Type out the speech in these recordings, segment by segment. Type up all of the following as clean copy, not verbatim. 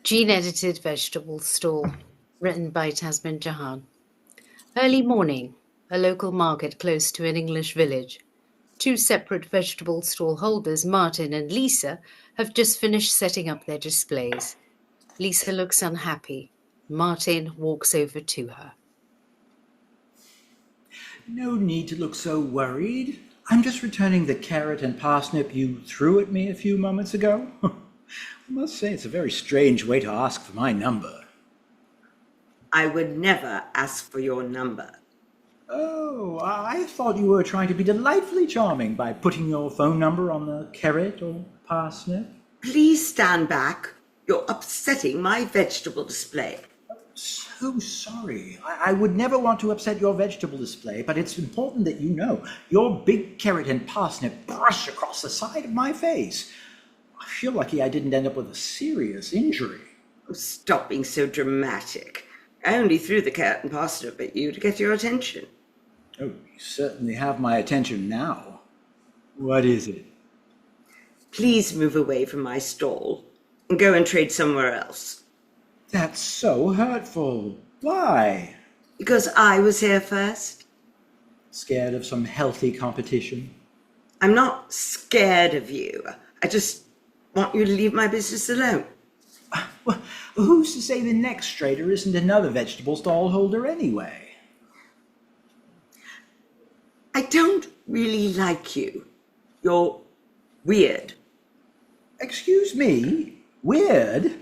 Gene-edited vegetable stall, written by Tasmin Jahan. Early morning, a local market close to an English village. Two separate vegetable stall holders, Martin and Lisa, have just finished setting up their displays. Lisa looks unhappy. Martin walks over to her. No need to look so worried. I'm just returning the carrot and parsnip you threw at me a few moments ago. I must say it's a very strange way to ask for my number. I would never ask for your number. Oh, I thought you were trying to be delightfully charming by putting your phone number on the carrot or parsnip. Please stand back. You're upsetting my vegetable display. So sorry. I would never want to upset your vegetable display, but it's important that you know your big carrot and parsnip brushed across the side of my face. I feel lucky I didn't end up with a serious injury. Oh, stop being so dramatic. I only threw the carrot and parsnip at you to get your attention. Oh, you certainly have my attention now. What is it? Please move away from my stall and go and trade somewhere else. That's so hurtful. Why? Because I was here first. Scared of some healthy competition? I'm not scared of you. I just want you to leave my business alone. Well, who's to say the next trader isn't another vegetable stall holder anyway? I don't really like you. You're weird. Excuse me? Weird?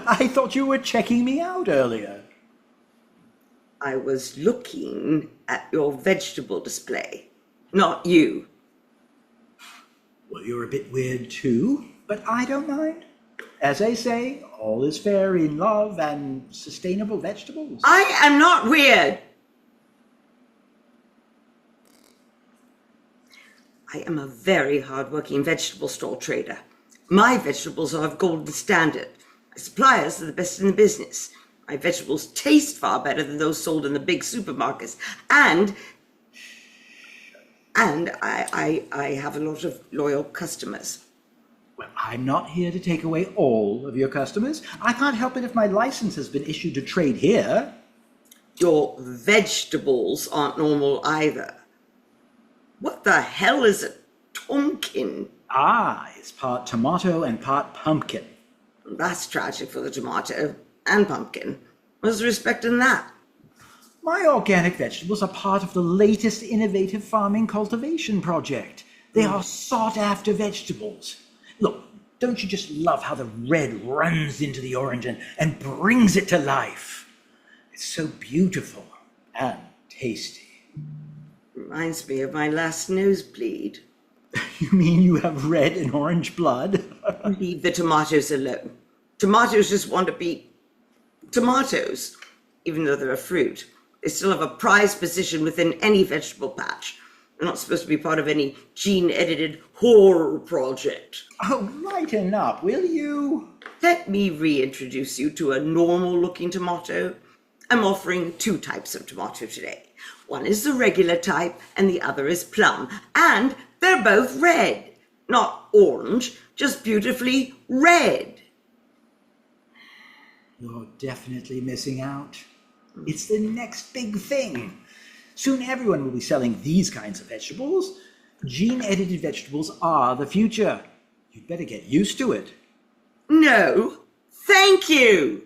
I thought you were checking me out earlier. I was looking at your vegetable display, not you. Well, you're a bit weird too, but I don't mind. As they say, all is fair in love and sustainable vegetables. I am not weird. I am a very hard-working vegetable stall trader. My vegetables are of golden standard. My suppliers are the best in the business. My vegetables taste far better than those sold in the big supermarkets. And I have a lot of loyal customers. Well, I'm not here to take away all of your customers. I can't help it if my license has been issued to trade here. Your vegetables aren't normal either. What the hell is a pumpkin? Ah, it's part tomato and part pumpkin. That's tragic for the tomato and pumpkin. What's the respect in that? My organic vegetables are part of the latest innovative farming cultivation project. They are sought-after vegetables. Look, don't you just love how the red runs into the orange and brings it to life? It's so beautiful and tasty. Reminds me of my last nosebleed. You mean you have red and orange blood? Leave the tomatoes alone. Tomatoes just want to be tomatoes, even though they're a fruit. They still have a prized position within any vegetable patch. They're not supposed to be part of any gene-edited horror project. Oh, lighten up, will you? Let me reintroduce you to a normal-looking tomato. I'm offering two types of tomato today. One is the regular type, and the other is plum. And they're both red. Not orange, just beautifully red. You're definitely missing out. It's the next big thing. Soon everyone will be selling these kinds of vegetables. Gene-edited vegetables are the future. You'd better get used to it. No, thank you.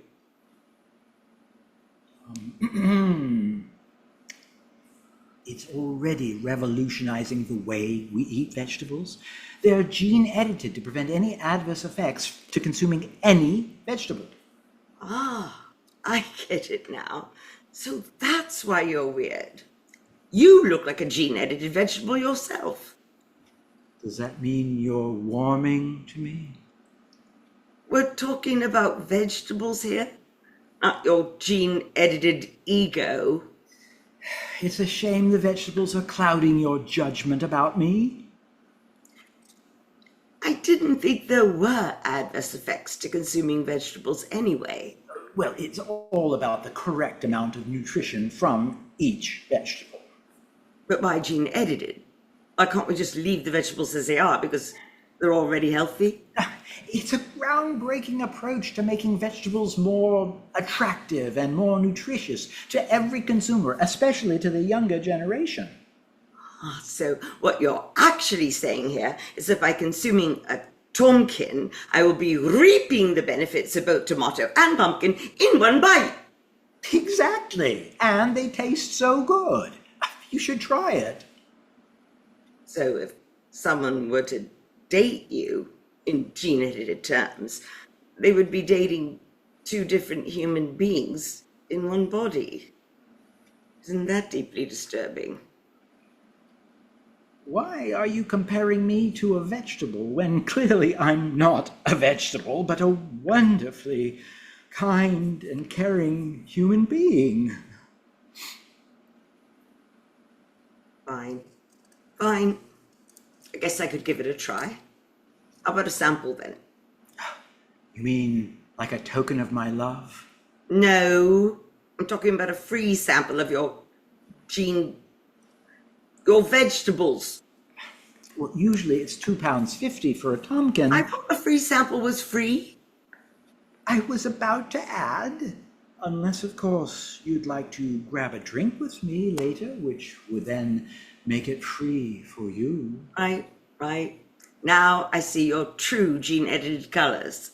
It's already revolutionizing the way we eat vegetables. They're gene-edited to prevent any adverse effects to consuming any vegetable. Ah, I get it now. So that's why you're weird. You look like a gene-edited vegetable yourself. Does that mean you're warming to me? We're talking about vegetables here, not your gene-edited ego. It's a shame the vegetables are clouding your judgment about me. I didn't think there were adverse effects to consuming vegetables anyway. Well, it's all about the correct amount of nutrition from each vegetable. But why gene-edited? Why can't we just leave the vegetables as they are? Because They're already healthy. It's a groundbreaking approach to making vegetables more attractive and more nutritious to every consumer, especially to the younger generation. So what you're actually saying here is that by consuming a Tomkin, I will be reaping the benefits of both tomato and pumpkin in one bite. Exactly. And they taste so good. You should try it. So if someone were to date you in gene-edited terms, they would be dating two different human beings in one body. Isn't that deeply disturbing? Why are you comparing me to a vegetable when clearly I'm not a vegetable, but a wonderfully kind and caring human being? Fine. Fine. I guess I could give it a try. How about a sample then? You mean like a token of my love? No, I'm talking about a free sample of your vegetables. Well, usually it's £2.50 for a Tomkin. I thought a free sample was free. I was about to add, unless of course you'd like to grab a drink with me later, which would then make it free for you. Right. Now I see your true gene-edited colors.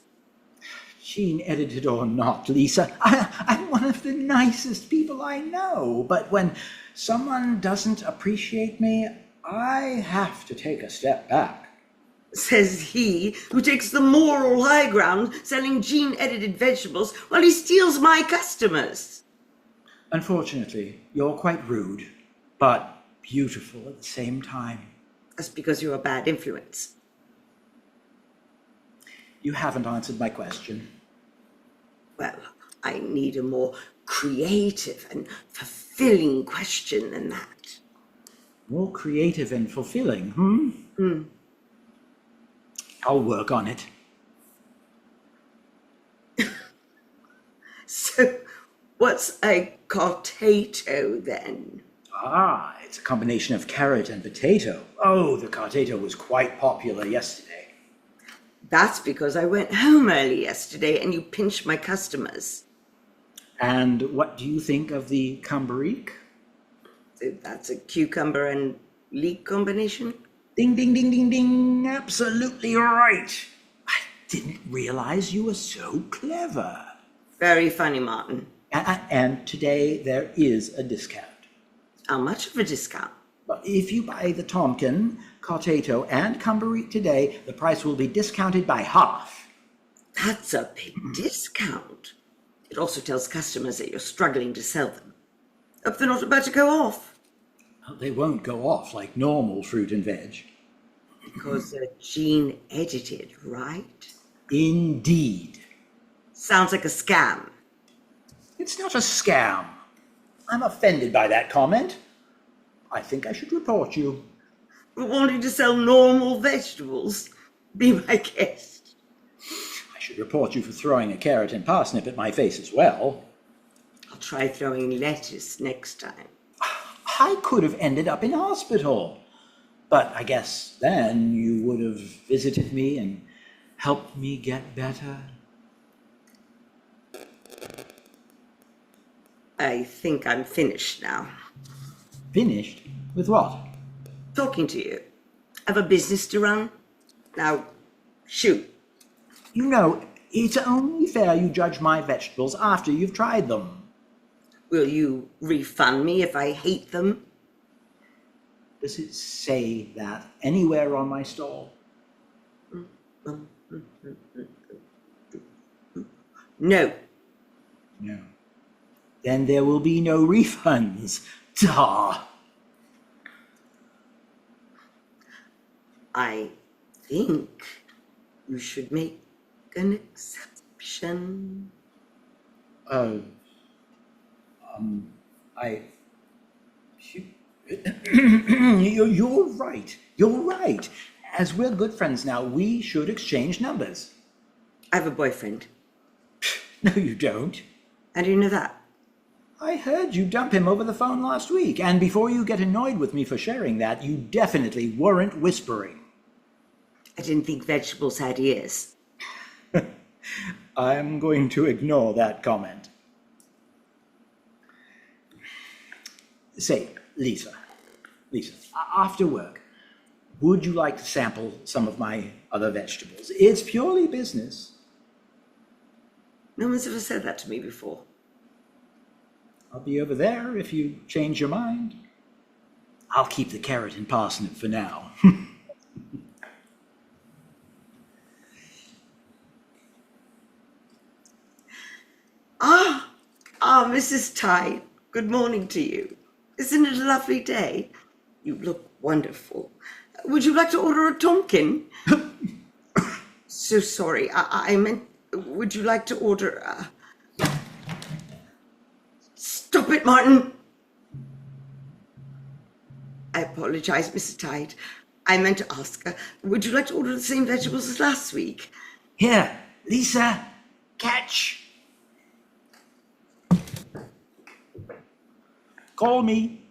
Gene-edited or not, Lisa, I'm one of the nicest people I know, but when someone doesn't appreciate me, I have to take a step back. Says he who takes the moral high ground selling gene-edited vegetables while he steals my customers. Unfortunately, you're quite rude, but beautiful at the same time. That's because you're a bad influence. You haven't answered my question. Well, I need a more creative and fulfilling question than that. More creative and fulfilling, I'll work on it. So, what's a cartato then? Ah, it's a combination of carrot and potato. Oh, the cartato was quite popular yesterday. That's because I went home early yesterday and you pinched my customers. And what do you think of the Cambarique? So that's a cucumber and leek combination? Ding, ding, ding, ding, ding. Absolutely right. I didn't realize you were so clever. Very funny, Martin. And today there is a discount. How much of a discount? But if you buy the Tomkin, Cartato, and Cambarique today, the price will be discounted by half. That's a big discount. It also tells customers that you're struggling to sell them. Hope they're not about to go off. Well, they won't go off like normal fruit and veg. Because they're gene edited, right? Indeed. Sounds like a scam. It's not a scam. I'm offended by that comment. I think I should report you. For wanting to sell normal vegetables. Be my guest. I should report you for throwing a carrot and parsnip at my face as well. I'll try throwing lettuce next time. I could have ended up in hospital. But I guess then you would have visited me and helped me get better. I think I'm finished now. Finished? With what? Talking to you. I have a business to run. Now, shoot. You know, it's only fair you judge my vegetables after you've tried them. Will you refund me if I hate them? Does it say that anywhere on my stall? No. No. Then there will be no refunds. Duh. I think you should make an exception. You're right. You're right. As we're good friends now, we should exchange numbers. I have a boyfriend. No, you don't. How do you know that? I heard you dump him over the phone last week, and before you get annoyed with me for sharing that, you definitely weren't whispering. I didn't think vegetables had ears. I'm going to ignore that comment. Say, Lisa, after work, would you like to sample some of my other vegetables? It's purely business. No one's ever said that to me before. I'll be over there if you change your mind. I'll keep the carrot and parsnip for now. Mrs. Tide, good morning to you. Isn't it a lovely day? You look wonderful. Would you like to order a Tonkin? So sorry, I meant, would you like to order Stop it, Martin! I apologize, Mrs. Tide. I meant to ask, would you like to order the same vegetables as last week? Here, Lisa, catch. Call me.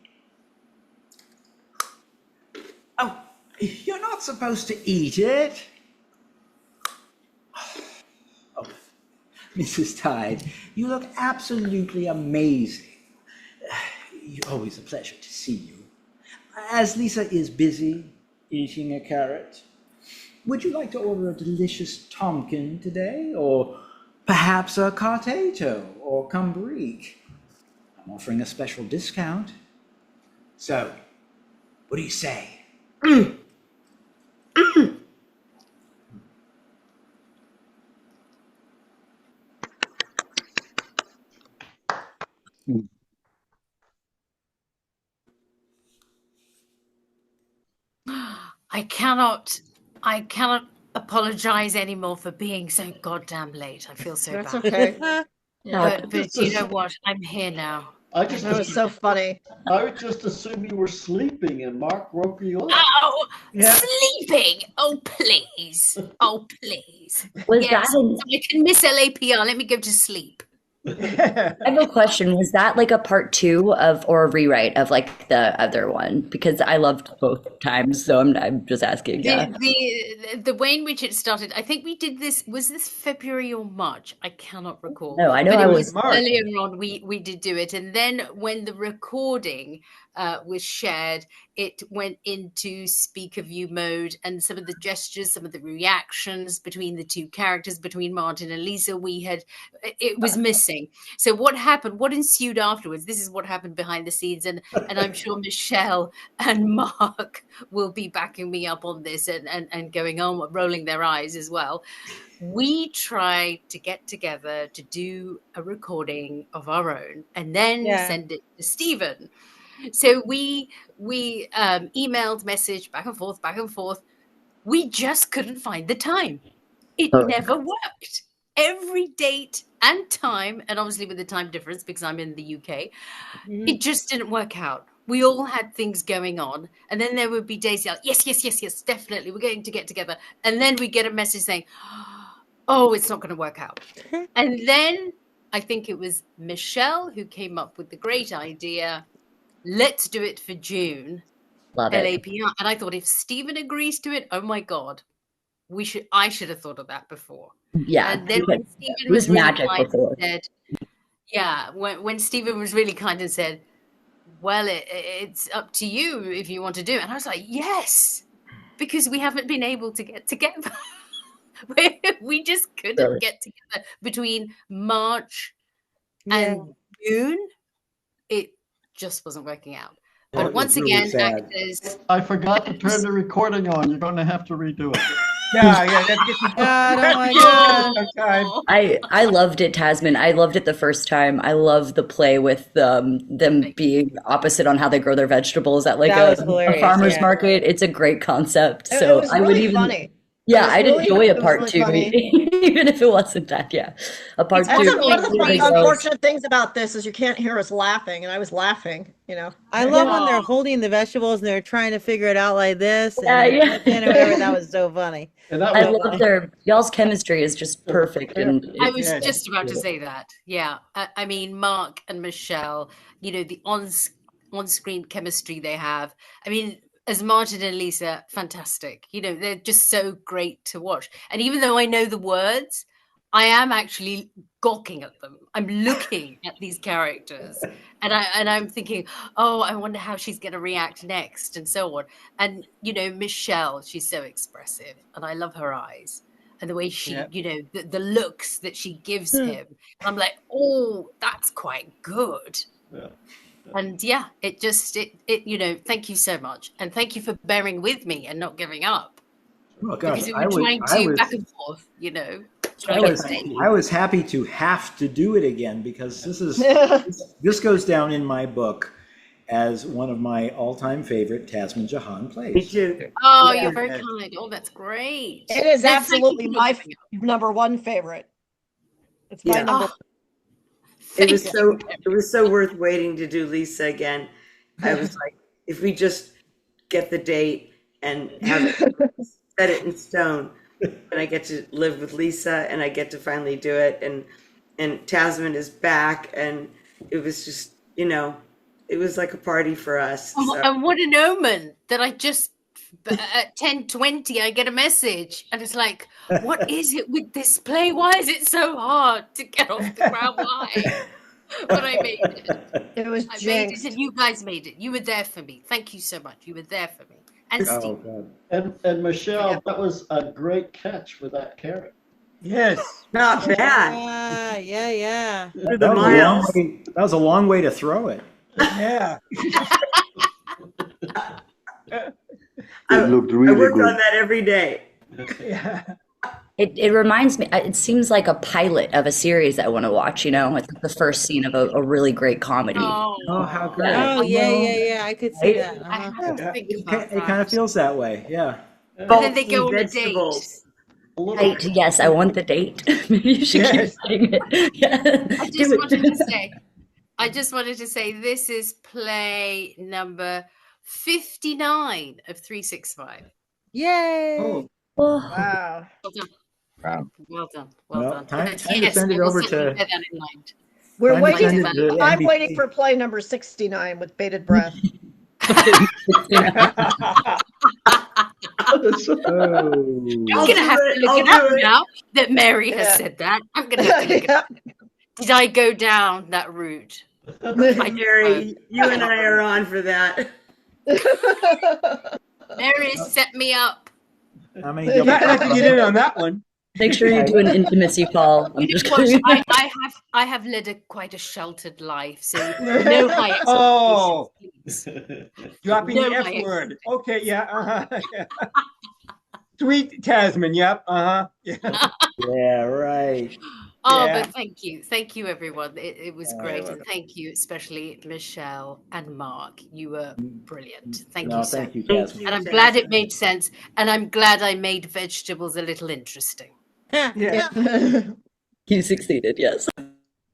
Oh, you're not supposed to eat it. Oh, Mrs. Tide, you look absolutely amazing. Always a pleasure to see you. As Lisa is busy eating a carrot, would you like to order a delicious Tonkin today? Or perhaps a Cartato or Cambrique? I'm offering a special discount. So, what do you say? I cannot apologize anymore for being so goddamn late. I feel so That's bad. okay. But you know what? I'm here now. That was so funny. I would just assume you were sleeping and Mark woke you up. Oh, Yeah. sleeping! Oh, please. Oh, please. Was Yes, that an, I can miss LAPR. Let me go to sleep. I have a question. Was that like a part two of or a rewrite of like the other one? Because I loved both times, so I'm just asking. Yeah. The way in which it started, I think we did this, was this February or March? I cannot recall. No, I know But I it was. March. earlier on, we did do it. And then when the recording was shared, it went into speak of you mode, and some of the gestures, some of the reactions between the two characters, between Martin and Lisa, it was missing. So what happened, what ensued afterwards, this is what happened behind the scenes. And I'm sure Michelle and Mark will be backing me up on this and going on, rolling their eyes as well. We tried to get together to do a recording of our own and then send it to Stephen. So we emailed, messaged, back and forth. We just couldn't find the time. It never worked. Every date and time, and obviously with the time difference because I'm in the UK, it just didn't work out. We all had things going on, and then there would be days like, yes, definitely, we're going to get together. And then we get a message saying, oh, it's not going to work out. And then I think it was Michelle who came up with the great idea, let's do it for June, Love it. LAPR. And I thought, if Stephen agrees to it, oh my God, I should have thought of that before. Yeah. And then when Stephen It was really magic kind before. and said, when Stephen was really kind and said, well, it's up to you if you want to do it. And I was like, yes, because we haven't been able to get together. We just couldn't get together between March and June. It just wasn't working out. But once again, actors. I forgot to turn the recording on. You're going to have to redo it. Oh my God. I loved it, Tasman. I loved it the first time. I love the play with them being opposite on how they grow their vegetables at like That was a hilarious, farmer's market. It's a great concept. It So was I would really even funny. yeah, It was I'd really- enjoy it a was part really two, funny. even if it wasn't that. Yeah, a part And two. one of the really goes- unfortunate things about this is you can't hear us laughing, and I was laughing, you know. I love when they're holding the vegetables and they're trying to figure it out like this. Yeah, And yeah. and whatever. That was so funny. And that I was, love their y'all's chemistry is just perfect, and I was Yeah. just about to say that. Yeah. I mean, Mark and Michelle, you know, the on-screen chemistry they have. I mean, as Martin and Lisa, fantastic. You know, they're just so great to watch. And even though I know the words, I am actually gawking at them. I'm looking at these characters, and I'm thinking, oh, I wonder how she's going to react next, and so on. And you know, Michelle, she's so expressive, and I love her eyes and the way she, you know, the looks that she gives him. I'm like, oh, that's quite good. Yeah. And yeah, it you know, thank you so much, and thank you for bearing with me and not giving up, Oh gosh, because we were trying to back and forth, you know. I was happy to have to do it again, because this goes down in my book as one of my all-time favorite Tasman Jahan plays. Me too. Oh, you're very kind. Oh, that's great. It is Thank you absolutely for my bringing it up. number one favorite. It's my Yeah. number. It was Thank so worth waiting to do Lisa again. I was like, if we just get the date and have it, set it in stone, and I get to live with Lisa, and I get to finally do it, and Tasman is back, and it was just, you know, it was like a party for us. So. And what an omen that I just at 10:20 I get a message, and it's like, what is it with this play? Why is it so hard to get off the ground? Why? But I made it. It was I made jinxed. it, and you guys made it. You were there for me. Thank you so much. You were there for me. And Oh Steve. God. And Michelle, that was a great catch with that carrot. Yes. Not bad. Yeah. Through the miles. That was a long way to throw it. Yeah. It looked I really worked good. on that every day. Yeah. It reminds me, it seems like a pilot of a series I want to watch, you know? It's like the first scene of a really great comedy. Oh, How great. Oh, yeah. I could see that. I have to think about It kind of feels that way. Yeah. And then they Bulky go on a date. vegetables. A little, Right, yes, I want the date. Maybe you should keep Yes. saying it. Yeah. I just wanted to say this is play number 59 of 365. Yay. Oh, Oh, Wow. Well done. Wow. Well done. Well, Well done. time But to yes, send it we'll over certainly to- bear that in mind. We're Time to waiting. send it to I'm NBC. waiting for play number 69 with bated breath. Oh. I'm gonna have to look I'll it up do it. now that Mary has Yeah. said that. I'm gonna have to look it up. Did I go down that route? Mary, you and I are on for that. Mary set me up. How many I double have to get in on that one. make sure you do an intimacy call. I'm You just know what? kidding. I have led quite a sheltered life, so no high expectations, Oh. please. Dropping No, the F I- word. Okay, yeah. Uh-huh. Sweet Tasman, yep. Uh-huh. Yeah. Yeah, right. Oh, Yeah. but thank you, everyone. It was great, and thank you, especially Michelle and Mark. You were brilliant. Thank No, you so thank you, much. Jasmine. And I'm glad it made sense, and I'm glad I made vegetables a little interesting. Yeah. You succeeded, yes.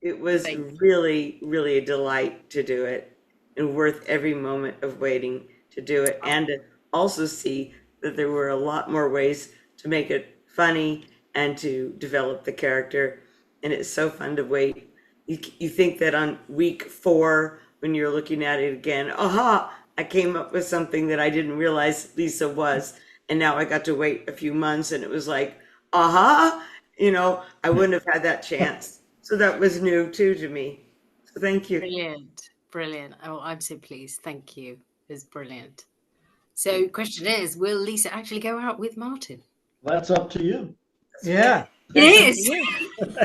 It was Thank you. really, really a delight to do it, and worth every moment of waiting to do it, and to also see that there were a lot more ways to make it funny and to develop the character. And it's so fun to wait. You think that on week 4, when you're looking at it again, aha, I came up with something that I didn't realize Lisa was. And now I got to wait a few months, and it was like, aha, you know, I wouldn't have had that chance. So that was new too to me. So thank you. Brilliant. Oh, I'm so pleased. Thank you. It was brilliant. So question is, will Lisa actually go out with Martin? That's up to you. Yeah. It is.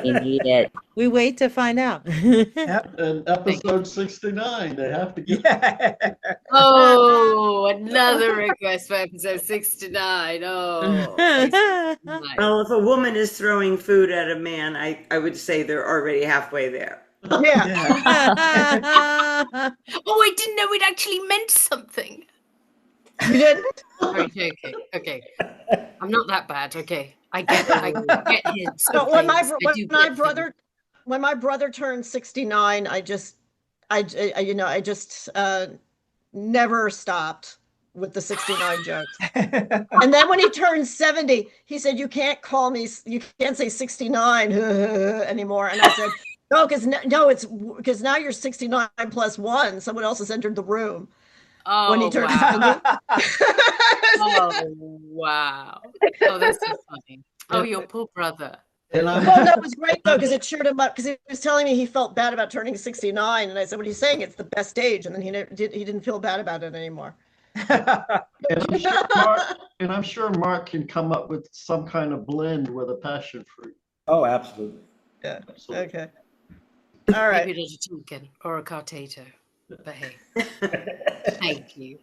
You need it. We wait to find out. Yep. In episode 69, they have to get. Yeah. Oh, another request for episode 69. Oh. Nice. Well, if a woman is throwing food at a man, I would say they're already halfway there. Yeah. Yeah. Oh, I didn't know it actually meant something. You didn't? Sorry, okay, okay. I'm not that bad. Okay, I get hints. So of when my things. I when do my get them. brother turned 69, I just never stopped with the 69 jokes. And then when he turned 70, he said, you can't say 69 anymore. And I said, no, it's because now you're 69 plus 1. Someone else has entered the room. Oh, when he turned wow. 70. Oh, wow. Oh, that's so funny. Oh, your poor brother. And I'm, Well, that was great though, because it cheered him up. Because he was telling me he felt bad about turning 69, and I said, "What are you saying? It's the best age." And then he didn't feel bad about it anymore. and I'm sure Mark can come up with some kind of blend with a passion fruit. Oh, absolutely. Yeah. Absolutely. Okay. All right. Maybe not a Tunkin or a Cartato. But hey, thank you.